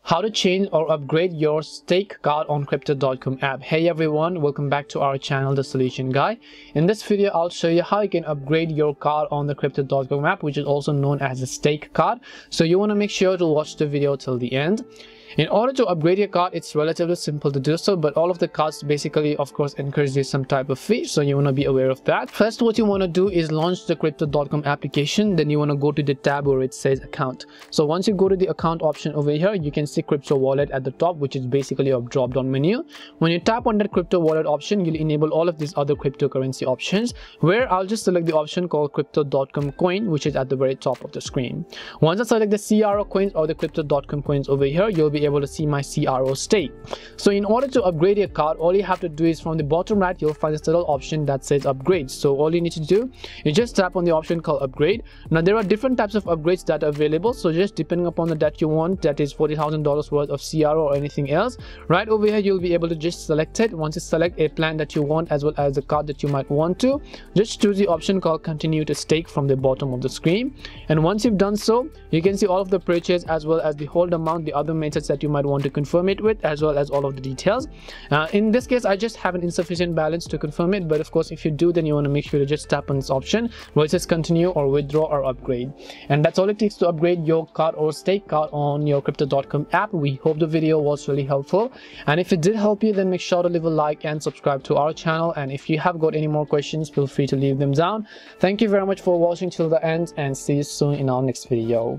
How to change or upgrade your stake card on Crypto.com app. Hey everyone, welcome back to our channel, The Solution Guy. In this video, I'll show you how you can upgrade your card on the Crypto.com app, which is also known as a stake card. So you want to make sure to watch the video till the end. In order to upgrade your card, it's relatively simple to do so, but all of the cards basically, of course, encourage you some type of fee, so you want to be aware of that. First, what you want to do is launch the Crypto.com application. Then you want to go to the tab where it says account. So once you go to the account option over here, you can see crypto wallet at the top, which is basically a drop down menu. When you tap on that crypto wallet option, you'll enable all of these other cryptocurrency options, where I'll just select the option called Crypto.com coin, which is at the very top of the screen. Once I select the CRO coins or the Crypto.com coins over here, you'll be able to see my CRO stake. So in order to upgrade your card, all you have to do is from the bottom right, you'll find this little option that says upgrade. So all you need to do is just tap on the option called upgrade. Now there are different types of upgrades that are available, so just depending upon the that you want, that is $40,000 worth of CRO or anything else, right over here you'll be able to just select it. Once you select a plan that you want as well as the card that you might want to, just choose the option called continue to stake from the bottom of the screen. And once you've done so, you can see all of the purchase as well as the hold amount, the other methods that you might want to confirm it with, as well as all of the details. In this case, I just have an insufficient balance to confirm it, but of course if you do, then you want to make sure to just tap on this option where it says continue or withdraw or upgrade. And that's all it takes to upgrade your card or stake card on your Crypto.com app. We hope the video was really helpful, and if it did help you, then make sure to leave a like and subscribe to our channel. And if you have got any more questions, feel free to leave them down. Thank you very much for watching till the end, and see you soon in our next video.